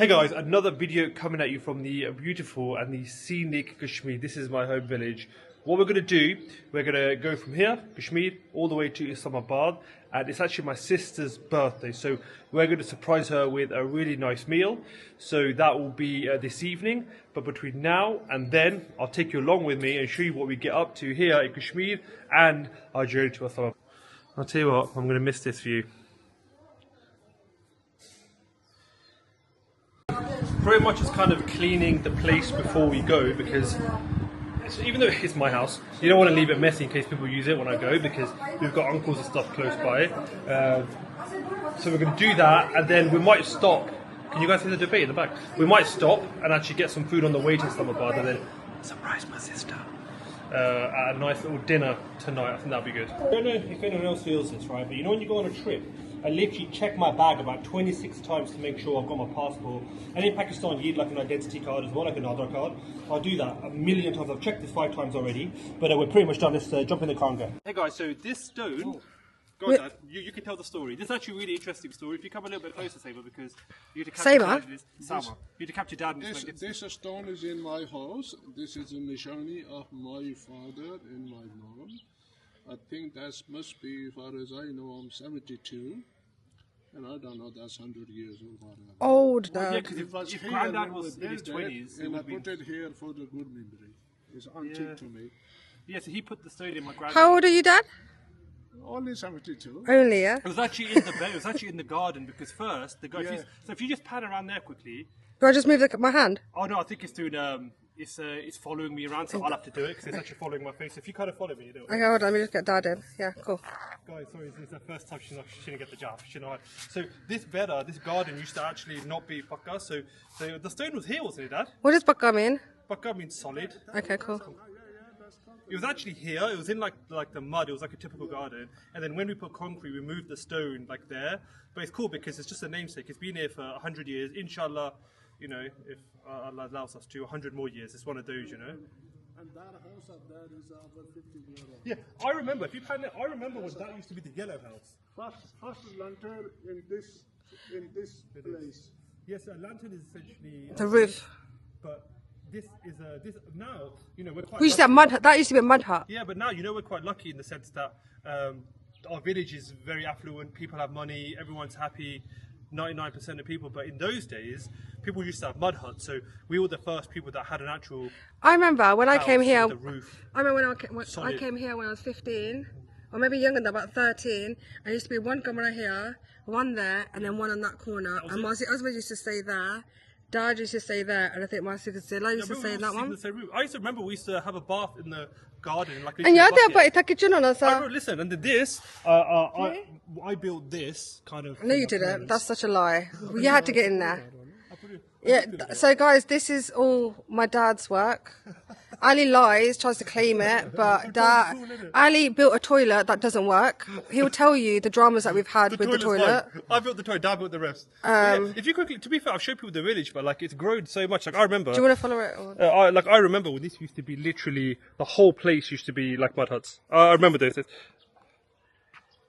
Hey guys, another video coming at you from the beautiful and the scenic Kashmir. This is my home village. What we're going to do, we're going to go from here, Kashmir, all the way to Islamabad, and it's actually my sister's birthday, so we're going to surprise her with a really nice meal. So that will be this evening, but between now and then, I'll take you along with me and show you what we get up to here in Kashmir and our journey to Islamabad. I'll tell you what, I'm going to miss this view. Pretty much it's kind of cleaning the place before we go, because even though it's my house, you don't want to leave it messy in case people use it when I go, because we've got uncles and stuff close by. So we're going to do that, and then we might stop. Can you guys hear the debate in the back? We might stop and actually get some food on the way to Islamabad and then surprise my sister at a nice little dinner tonight. I think that'd be good. I don't know if anyone else feels this, right? But you know when you go on a trip, I literally check my bag about 26 times to make sure I've got my passport. And in Pakistan, you need like an identity card as well, like an Aadhaar card. I'll do that a million times. I've checked this 5 times already, but we're pretty much done. Let's jump in the car and go. Hey guys, so this stone, go on, Dad, you can tell the story. This is actually a really interesting story. If you come a little bit closer, Saber, because you need to capture Dad. You need to capture Dad. This stone is in my house. This is a nishani of my father and my mom. I think that must be, as far as I know, I'm 72. And I don't know, that's 100 years old. Whatever. Old, Dad. Well, yeah, because if Granddad was in his 20s, and I put it here for the good memory. It's antique to me. Yeah, so he put the stone in my granddad. How old are you, Dad? Only 72. Only, yeah? It was actually in the bed. It was actually in the garden, because first the guy. Yeah. So if you just pan around there quickly. Do I just move my hand? Oh no, I think it's doing. It's following me around, so I'll have to do it because it's actually following my face. If you kind of follow me, you do it. Okay, hold on. Let me just get Dad in. Yeah, cool. Guys, sorry, this is the first time she shouldn't get the job. So this garden used to actually not be pakka. So the stone was here, wasn't it, Dad? What does bakka mean? Pakka means solid. Okay, cool. It was actually here. It was in like the mud. It was like a typical garden. And then when we put concrete, we moved the stone like there. But it's cool because it's just a namesake. It's been here for 100 years. Inshallah, you know, if Allah allows us to 100 more years. It's one of those, you know. And that house up there is over 50 years old. Yeah, I remember. If you pan it, I remember when that used to be the yellow house. First lantern in this place. Yes, a lantern is essentially The roof. But this is this now. You know, we're quite. We used to have mud hut. That used to be a mud hut. Yeah, but now you know we're quite lucky in the sense that our village is very affluent. People have money. Everyone's happy. 99% of people. But in those days, people used to have mud huts. So we were the first people that had an actual. I remember when I came here. The roof. I remember when I came here when I was 15, or maybe younger than that, about 13. I used to be one camera here, one there, and then one on that corner. And my husband used to stay there. Dad used to stay there, and I think my sister used to stay in that one. I used to remember we used to have a bath in the garden. Like And yeah, but it's kitchen on us. Listen, and this, I built this kind of. No, you didn't. That's such a lie. You had to get in there. Yeah, so guys, this is all my dad's work. Ali lies, tries to claim it, but Ali built a toilet that doesn't work. He'll tell you the dramas that we've had with the toilet. I built the toilet, Dad built the rest. If you quickly, to be fair, I've showed people the village, but like it's grown so much. Like I remember. Do you want to follow it? I remember when this used to be literally the whole place used to be like mud huts. I remember those.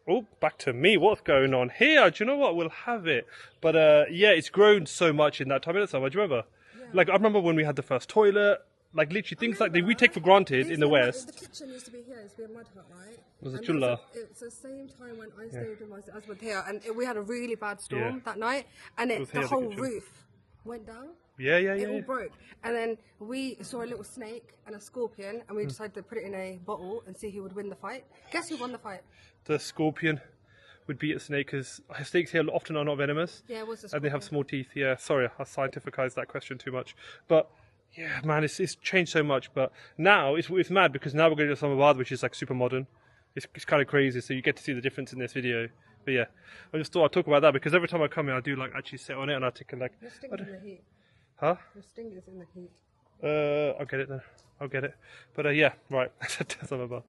Oh, back to me. What's going on here? Do you know what? We'll have it. But yeah, it's grown so much in that time. Do you remember? Yeah. Like I remember when we had the first toilet. Like literally things like that we take for granted in the West. The kitchen used to be here. It used to be a mud hut, right? It was a chullah. It's the same time when I stayed with my husband here, and we had a really bad storm that night, and the whole roof went down. Yeah. It all broke, and then we saw a little snake and a scorpion, and we decided to put it in a bottle and see who would win the fight. Guess who won the fight? The scorpion would beat a snake, because snakes here often are not venomous. Yeah, it was a scorpion. And they have small teeth. Yeah, sorry, I scientificized that question too much, but. Yeah, man, it's changed so much, but now it's mad because now we're going to Islamabad, which is like super modern. It's kind of crazy, so you get to see the difference in this video. But yeah, I just thought I'd talk about that because every time I come here, I do like actually sit on it and I take a like. Your sting is in the heat. Huh? Your sting is in the heat. I'll get it then. I'll get it. But yeah, right. Islamabad.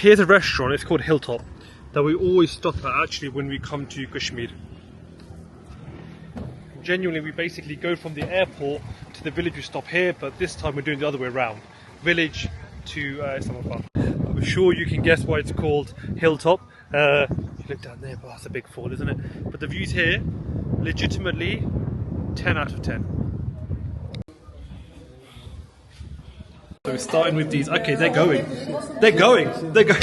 here's a restaurant, it's called Hilltop, that we always stop at actually when we come to Kashmir. Genuinely, we basically go from the airport to the village, we stop here, but this time we're doing the other way around. Village to Islamabad. I'm sure you can guess why it's called Hilltop. You look down there, but that's a big fall, isn't it? But the views here, legitimately 10 out of 10. So we're starting with these. Okay, they're going. They're going. They're going.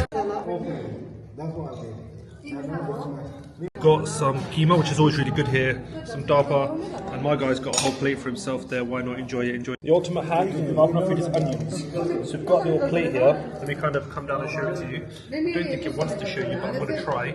Got some keema, which is always really good here. Some dapa, and my guy's got a whole plate for himself there. Why not enjoy it? Enjoy it. The ultimate hack in Lebanon food is onions. So we've got a little plate here. Let me kind of come down and show it to you. I don't think it wants to show you, but I'm going to try.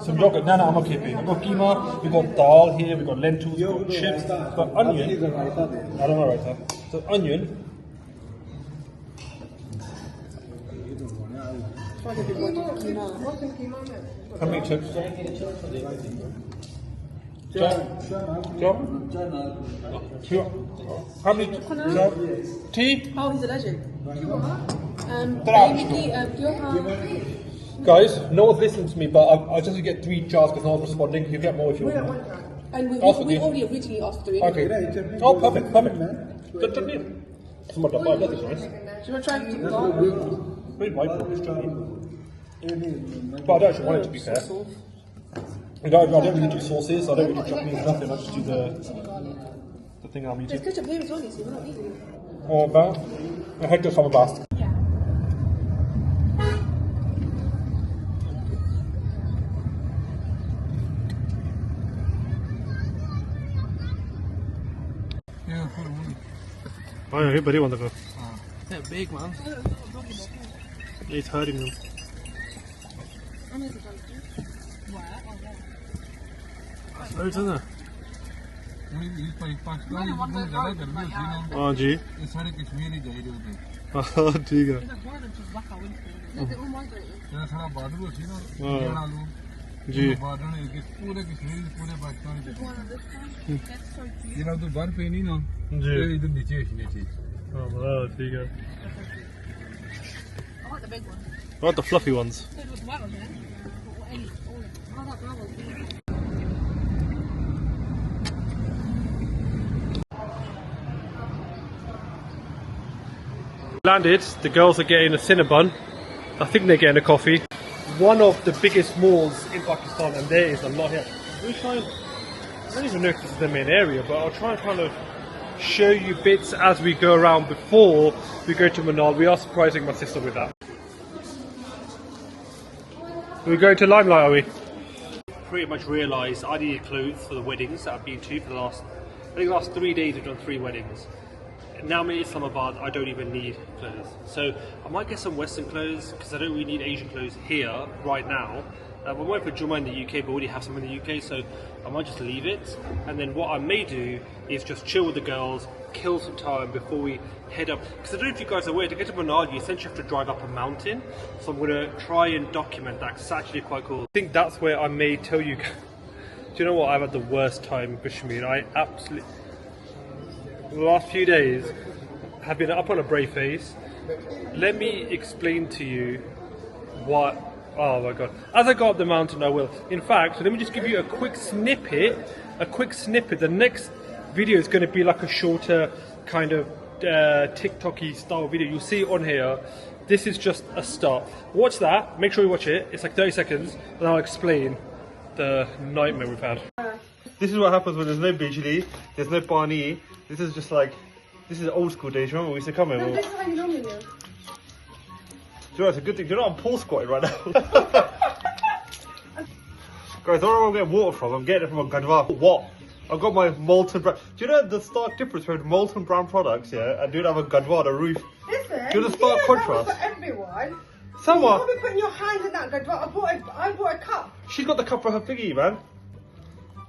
Some yogurt. No, I'm okay. We've got keema, we've got dal here, we've got lentils, we've got chips, we've got onion. I don't know right now. So onion. How many chips? How many? Tea? Oh, he's a legend. Guys, no one's listening to me, but I just get 3 jars because no one's responding. You get more if you want. And we already originally asked for 3. Okay. Oh, perfect, perfect. Good to meet. Some of the five, that's nice. Do you want to try to Really white bro, it's chutney. But I don't actually want it, to be fair. I don't really do sauces, I don't really do chutneys, nothing. I just do the thing I'm eating. There's ketchup here as well, you see, we're not eating it. Oh, about? I had to from bast. Oh, yeah, everybody wants to go. They're big, man. It's hurting them. That's loads, isn't it? Oh, gee. Oh, ठीक है. जी. जी. Oh, wow, ठीक है. I want the big one. I want the fluffy ones. Landed, the girls are getting a Cinnabon. I think they're getting a coffee. One of the biggest malls in Pakistan, and there is a lot here. I don't even know if this is the main area, but I'll try and kind of show you bits as we go around before we go to Monal. We are surprising my sister with that. We're going to Limelight, are we? Pretty much realised I needed clothes for the weddings that I've been to for the last, I think the last 3 days we've done 3 weddings. Now I'm in Islamabad, I don't even need clothes. So I might get some Western clothes because I don't really need Asian clothes here right now. I'm waiting for Juma in the UK, but we already have some in the UK, so I might just leave it. And then what I may do is just chill with the girls, kill some time before we head up. Because I don't know if you guys are aware, to get to Monal, you essentially have to drive up a mountain. So I'm going to try and document that, 'cause it's actually quite cool. I think that's where I may tell you. Do you know what? I've had the worst time in Kashmir. I absolutely... The last few days have been up on a brave face. Let me explain to you what... Oh my god. As I go up the mountain, I will. In fact, let me just give you a quick snippet. The next video is going to be like a shorter kind of TikTok-y style video. You'll see it on here. This is just a start. Watch that. Make sure you watch it. It's like 30 seconds. And I'll explain the nightmare we've had. This is what happens when there's no bijli, there's no pani. This is just like, this is old school days. Remember when we used to come here? This is how you normally do. Do you know, it's a good thing. Do you know I'm pole squatting right now? Guys, I don't know where I'm getting water from. I'm getting it from a gadwa. What? I've got my molten brown. Do you know the stark difference between molten brown products, yeah, and doing have a gadwa on a roof? Listen, Do you know the stark contrast? For everyone. Someone. You can't be putting your hands in that gadwa. I bought a cup. She's got the cup for her thingy, man.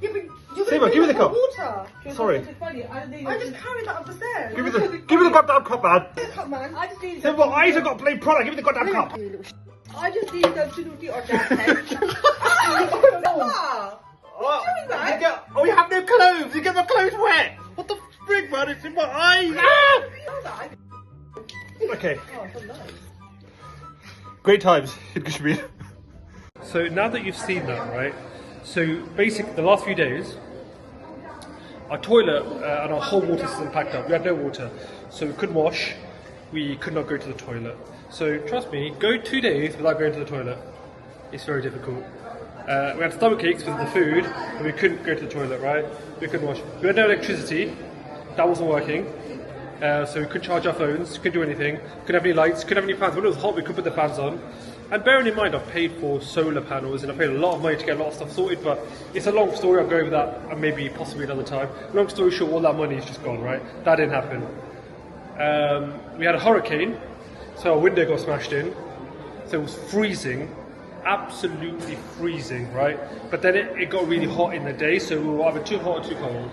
Yeah, but you're Seema, gonna give me the cup. Water. Sorry. I just carried that up the stairs. Give me the goddamn cup, man. Cup, man. I just need Seema, I ain't got a plain product. Give me the goddamn cup. I just need the Chinuti or that. Oh, you have no clothes! You get my clothes wet! What the frig, man? It's in my eyes! Ah! Okay. Great times in Kashmir. So now that you've seen that, right? So basically, the last few days, our toilet and our whole water system packed up. We had no water, so we couldn't wash. We could not go to the toilet. So trust me, go 2 days without going to the toilet. It's very difficult. We had stomach aches because of the food, and we couldn't go to the toilet, right? We couldn't wash. We had no electricity. That wasn't working. So we couldn't charge our phones, couldn't do anything, couldn't have any lights, couldn't have any fans. When it was hot, we could put the fans on. And bearing in mind, I've paid for solar panels and I paid a lot of money to get a lot of stuff sorted, but it's a long story. I'll go over that and maybe possibly another time. Long story short, all that money is just gone, right? That didn't happen. We had a hurricane, so our window got smashed in. So it was freezing, absolutely freezing, right? But then it got really hot in the day, so we were either too hot or too cold.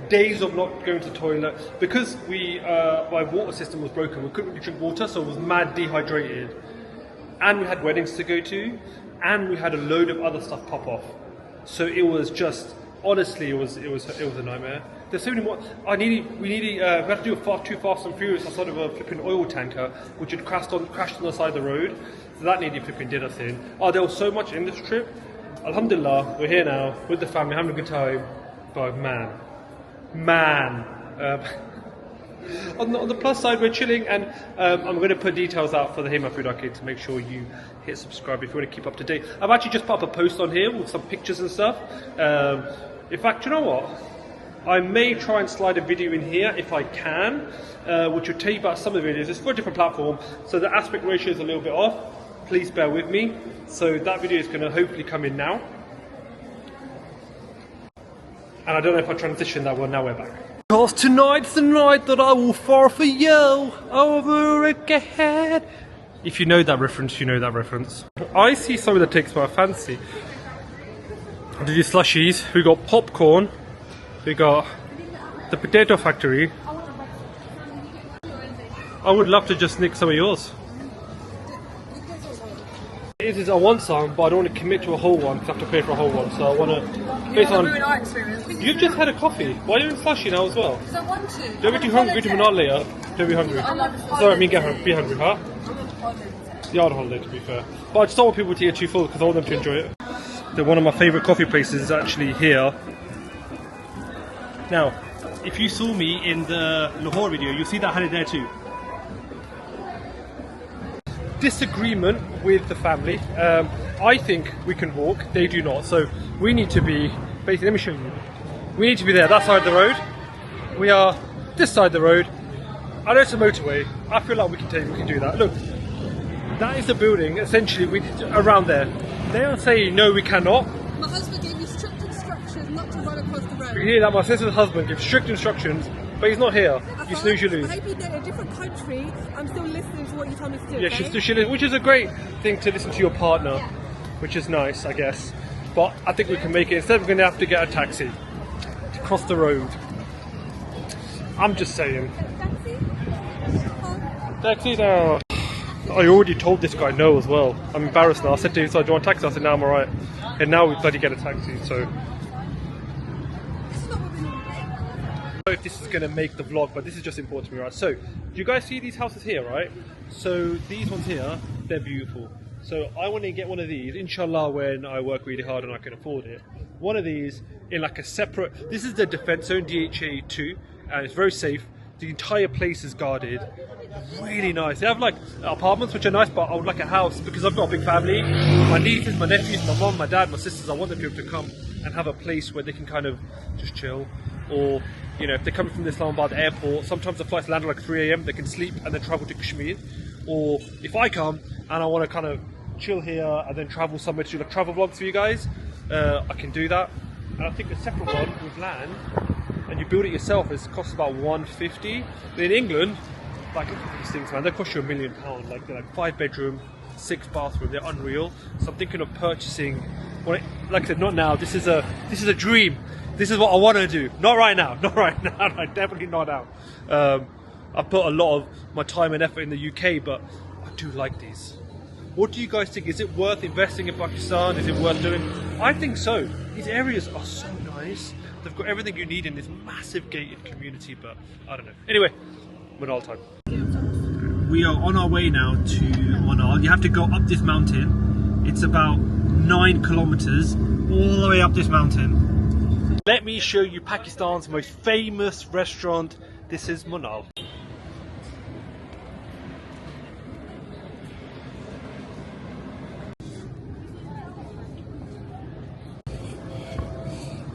Days of not going to the toilet because my water system was broken. We couldn't really drink water, so I was mad dehydrated. And we had weddings to go to, and we had a load of other stuff pop off. So it was just, honestly, it was a nightmare. There's so many more. We had to do two Fast and Furious outside of a flipping oil tanker, which had crashed on the side of the road. So that nearly flipping did us in. Oh, there was so much in this trip. Alhamdulillah, we're here now with the family, having a good time. But man. On the plus side, we're chilling, and I'm going to put details out for the HEYMAN Food Arcade to make sure you hit subscribe if you want to keep up to date. I've actually just put up a post on here with some pictures and stuff. In fact, you know what? I may try and slide a video in here if I can, which will tell you about some of the videos. It's for a different platform, so the aspect ratio is a little bit off. Please bear with me. So that video is going to hopefully come in now. And I don't know if I transitioned that one. Now we're back. Because tonight's the night that I will fire for you over again. If you know that reference, you know that reference. I see something that takes my fancy. I did these slushies. We got popcorn. We got the potato factory. I would love to just nick some of yours. It is I want some, but I don't want to commit to a whole one because I have to pay for a whole one. So I want to. Based on. Ruin our experience. You've just had a coffee. Why are you in slushy now as well? Because I want to. Don't be too hungry. Go to Monal later. Don't be hungry. Sorry, I mean be hungry, huh? Yeah, on holiday to be fair. But I just don't want people to get too full because I want them to enjoy it. One of my favourite coffee places is actually here. Now, if you saw me in the Lahore video, you'll see that I had it there too. Disagreement with the family. I think we can walk, they do not. So we need to be, basically, let me show you. We need to be there, that side of the road. We are this side of the road. I know it's a motorway. I feel like we can do that. Look, that is the building, essentially, around there. They are saying, no, we cannot. My husband gave me strict instructions not to run across the road. You hear that? My sister's husband gives strict instructions, but he's not here. You snooze, you lose. Maybe they're in a different country. I'm still listening to what you tell me to do. Yeah, okay? which is a great thing to listen to your partner, which is nice, I guess. But I think we can make it. Instead, we're going to have to get a taxi to cross the road. I'm just saying. Taxi now. I already told this guy no as well. I'm embarrassed now. I said to him, so do you want a taxi? I said, no, I'm alright. And now we bloody get a taxi, so. I don't know if this is going to make the vlog, but this is just important to me, right? So, do you guys see these houses here, right? So, these ones here, they're beautiful. So, I want to get one of these, inshallah, when I work really hard and I can afford it. One of these in like a separate, this is the defense zone, DHA 2, and it's very safe. The entire place is guarded. Really nice. They have like apartments which are nice, but I would like a house because I've got a big family. My nieces, my nephews, my mom, my dad, my sisters. I want them to be able to come and have a place where they can kind of just chill. Or, you know, if they're coming from the Islamabad airport, sometimes the flights land at like 3 AM, they can sleep and then travel to Kashmir. Or if I come and I want to kind of chill here and then travel somewhere to do like travel vlogs for you guys, I can do that. And I think a separate one with land, and you build it yourself, it costs about $150. But in England, like, look at these things, man, they cost you £1 million. Like, they're like 5 bedroom, 6 bathroom, they're unreal. So I'm thinking of purchasing, like I said, not now, this is a dream. This is what I want to do. Not right now, not right now, no, definitely not now. I put a lot of my time and effort in the UK, but I do like these. What do you guys think? Is it worth investing in Pakistan? Is it worth doing? I think so. These areas are so nice. They've got everything you need in this massive gated community, but I don't know. Anyway, Monal time. We are on our way now to Monal. You have to go up this mountain. It's about 9 kilometers all the way up this mountain. Let me show you Pakistan's most famous restaurant. This is Monal.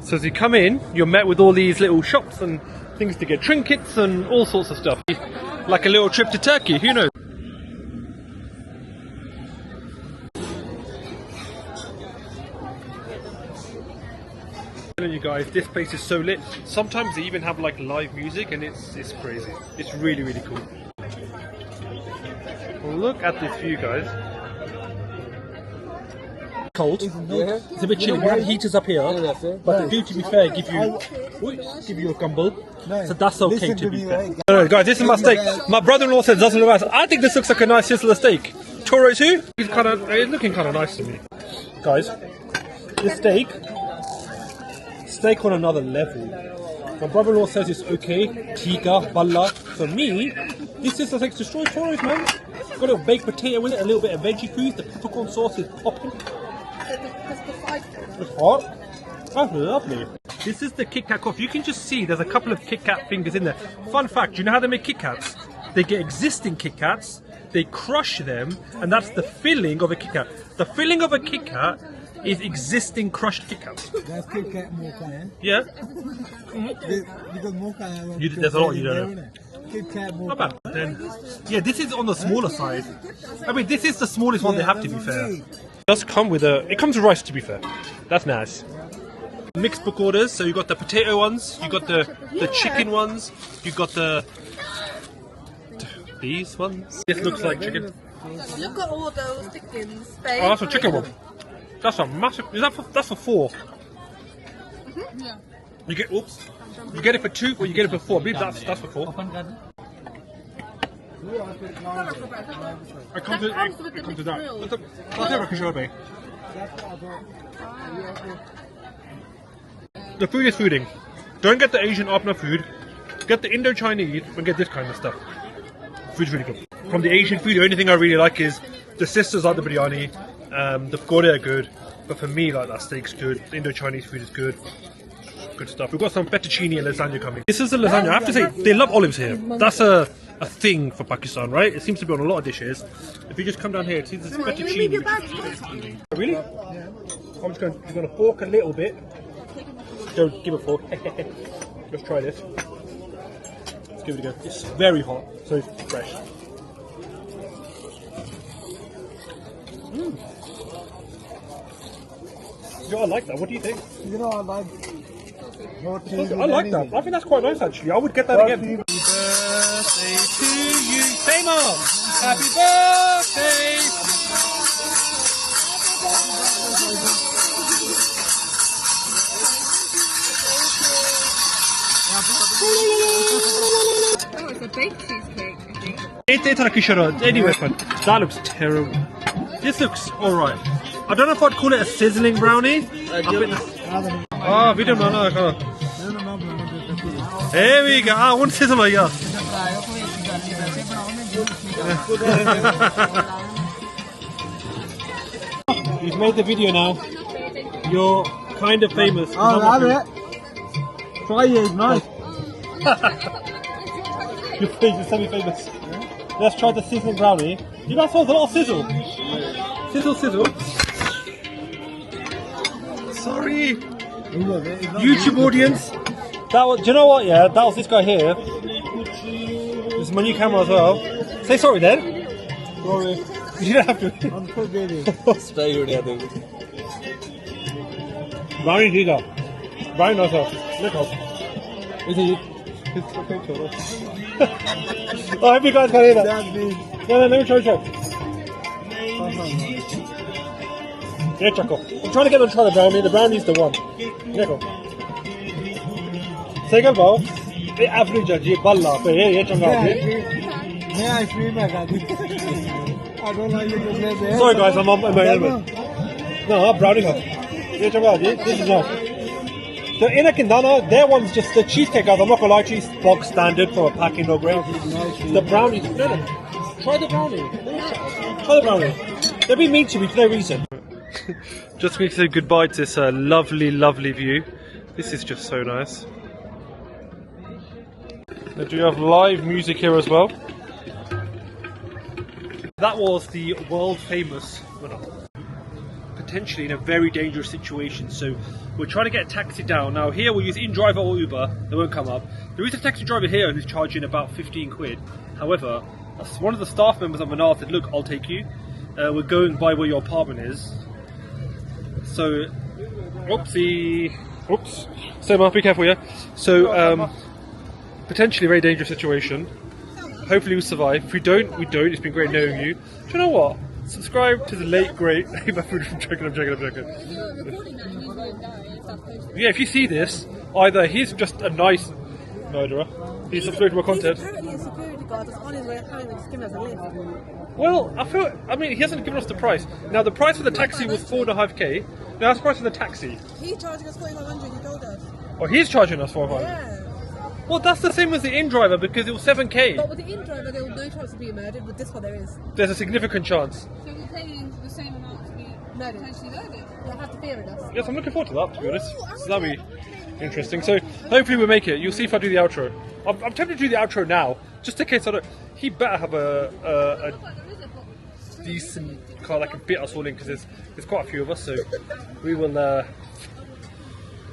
So as you come in, you're met with all these little shops and things to get trinkets and all sorts of stuff. Like a little trip to Turkey, who knows? Telling you guys, this place is so lit. Sometimes they even have like live music and it's crazy. It's really, really cool. Well, look at this view, guys. Cold. It's a bit chilly. We have heaters up here, but they do, to be fair, give you a gumball. So that's okay, to be fair. No, guys, this is my steak. My brother-in-law says it doesn't look nice. I think this looks like a nice sizzler steak. Toro too? It's looking kind of nice to me. Guys, this steak on another level. My brother-in-law says it's okay. Tikka, balla. For me, this sizzler steak's destroyed Toros, man. Got a little baked potato with it, a little bit of veggie food. The peppercorn sauce is popping. It's hot. That's lovely. This is the Kit Kat coffee. You can just see there's a couple of Kit Kat fingers in there. Fun fact, do you know how they make Kit Kats? They get existing Kit Kats, they crush them, and that's the filling of a Kit Kat. The filling of a Kit Kat is existing crushed Kit Kats. That's Kit Kat mocha, eh? Yeah? Because mocha, There's a lot you don't know. Kit Kat mocha. Not bad. Then, yeah, this is on the smaller side. I mean, this is the smallest one they have, to be fair. It does come with it comes with rice, to be fair. That's nice. Mixed book orders, so you got the potato ones, you got the chicken ones, you got these ones. This looks like chicken. Look at all those chickens, babe. Oh, that's a chicken one. That's a massive. That's for 4. Yeah. You get you get it for 2 or you get it for 4. I believe that's for 4. I come to that. I'll take a kashobe. The food is fooding. Don't get the Asian Apna food. Get the Indo-Chinese and get this kind of stuff. Food's really good. From the Asian food, the only thing I really like is the sisters like the biryani. The pakode are good. But for me, like that steak's good. The Indo-Chinese food is good. Good stuff. We've got some fettuccine and lasagna coming. This is the lasagna. I have to say, they love olives here. That's a thing for Pakistan, right? It seems to be on a lot of dishes. If you just come down here, see this fettuccine. Really? Yeah. I'm just going to fork a little bit. Don't give a fork. Let's try this. Let's give it a go. It's very hot, so it's fresh. You know, I like that. What do you think? You know, I like that. I think that's quite nice, actually. I would get that again. Happy birthday to you. Say, Mom. Happy birthday. Oh, it's a baked cheesecake, I think. Anyway, that looks terrible. This looks alright. I don't know if I'd call it a sizzling brownie. We don't know. Here we go. I want sizzle like that. You've made the video now. You're kind of famous. I love it. Try it, nice. You're semi-famous. Let's try the sizzling brownie. You guys want a lot of sizzle. Sizzle. Sorry. YouTube audience. Do you know what? Yeah, that was this guy here. This is my new camera as well. Say sorry then. Sorry. You don't have to. I'm so busy. Brownie Giga. Brownie nice. Look up. Is it? I hope you guys can hear that. No, let me try. Yeah, Chaco. I'm trying to get them to try the brownie. The brownie's the one. देखो. Second ball. ये average है ये बल्ला तो ये चंगा है. मैं आइसक्रीम है गाड़ी. I don't like you to play there. Sorry guys, I'm on my element. No, brownie cup. This is not. The inner kindana, their one's just the cheesecake, guys. I'm not gonna lie to you, it's bog standard for a packing no great. The brownie, no. Try the brownie. Try the brownie. They'll be mean to me for no reason. Just going to say goodbye to this lovely, lovely view. This is just so nice. Now, do you have live music here as well? That was the world famous Monal. Potentially in a very dangerous situation, so we're trying to get a taxi down. Now here we'll use in-driver or Uber, they won't come up. There is a taxi driver here who's charging about 15 quid. However, one of the staff members of Monal said, look, I'll take you. We're going by where your apartment is. So, oopsie, oops. So Mark, be careful, yeah? So, potentially a very dangerous situation. Hopefully we survive. If we don't, we don't. It's been great knowing you. Do you know what? Subscribe to the late great HEYMAN food. I'm joking. Yeah, if you see this, either he's just a nice murderer, he's subscribed to my content. Apparently a security guard that's on his way home and giving us a lift. Well, I mean, he hasn't given us the price. Now, the price for the taxi was 4.5k. Now, that's the price for the taxi. He's charging us 4,500, he told us. Oh, he's charging us 4.5. Yeah. Well, that's the same as the in-driver because it was 7k. But with the in-driver, there was no chance of being murdered. With this one, there is. There's a significant chance. So we're paying the same amount to be potentially loaded? You'll have to fear it us. Yes, I'm looking forward to that, to be honest. So that'll be interesting. So hopefully we make it. You'll see if I do the outro. I'm tempted to do the outro now, just in case I don't. He better have a decent car that can fit us all in because there's quite a few of us. So we will.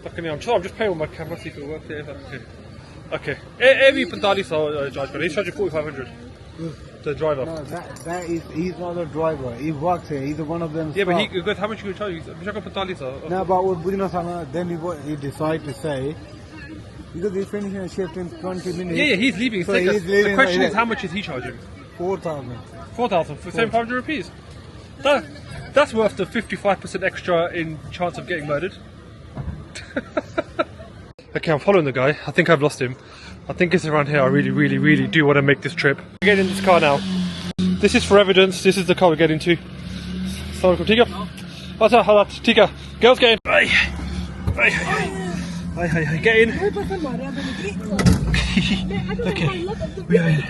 Fucking hell, I'm just playing with my camera, see if it works. Okay. Every Pantali saw charge, but he's charging 4,500. The driver. No, he's not a driver. He works here. He's one of them. Yeah, but he goes, how much you charge? No, but then he decided to say, because he's finishing a shift in 20 minutes. Yeah, he's leaving. So he's leaving. The question is, how much is he charging? 4,000. 4,000 for 700 rupees. That's worth the 55% extra in chance of getting murdered. Okay, I'm following the guy. I think I've lost him. I think it's around here. I really, really, really do want to make this trip. We're getting in this car now. This is for evidence. This is the car we're getting to. Assalamualaikum, Tika. What's up, Halat? Tika. Girls, get in. Hey. Get in. Okay. We are in.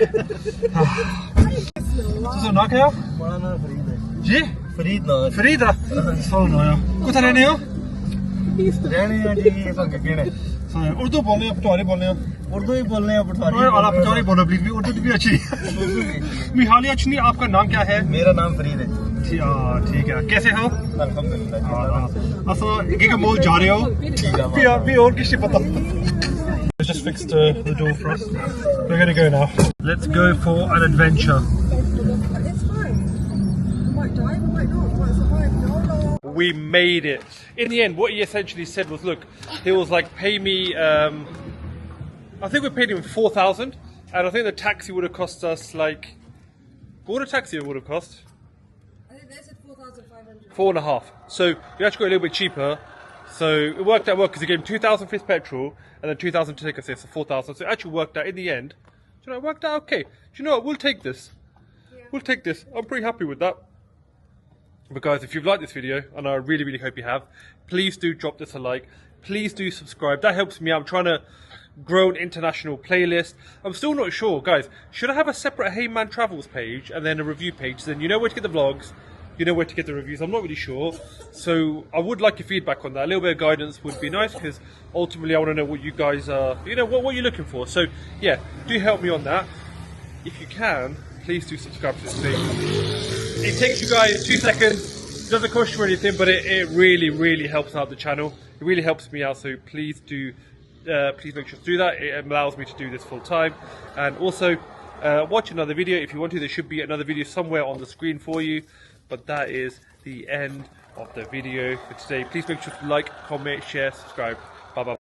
So, knock here? जी? फरीद सुनो यार कुछ रहने हो उर्दू बोलने हैं पटवारी बोलने हैं उर्दू ही बोलने हैं पटवारी और आप पटवारी बोलो प्लीज भी उर्दू भी अच्छी मिहाली अच्छी आपका नाम क्या है मेरा नाम फरीद है ठीक है कैसे हो अल्हम्दुलिल्लाह अच्छा एक मॉल जा रहे हो भी और किसी पता Let's just fix the door for us. We're gonna go now. Let's go for an adventure. We made it. In the end, what he essentially said was, look, he was like, pay me, I think we paid him 4,000, and I think the taxi would have cost us like, what would a taxi would have cost? I think they said 4,500. 4.5. So we actually got a little bit cheaper. So it worked out well because he gave him 2,000 for his petrol and then 2,000 to take us here, so 4,000. So it actually worked out in the end. Do you know, it worked out okay. Do you know what? We'll take this. Yeah. We'll take this. I'm pretty happy with that. But guys, if you've liked this video, and I really, really hope you have, please do drop this a like. Please do subscribe. That helps me out. I'm trying to grow an international playlist. I'm still not sure, guys. Should I have a separate HEYMAN Travels page and then a review page? Then you know where to get the vlogs. You know where to get the reviews. I'm not really sure. So I would like your feedback on that. A little bit of guidance would be nice because ultimately I want to know what you guys are, you know, what you're looking for. So yeah, do help me on that. If you can, please do subscribe to this thing. It takes you guys 2 seconds. It doesn't cost you anything, but it really, really helps out the channel. It really helps me out. So please do, please make sure to do that. It allows me to do this full time. And also, watch another video if you want to. There should be another video somewhere on the screen for you. But that is the end of the video for today. Please make sure to like, comment, share, subscribe. Bye bye.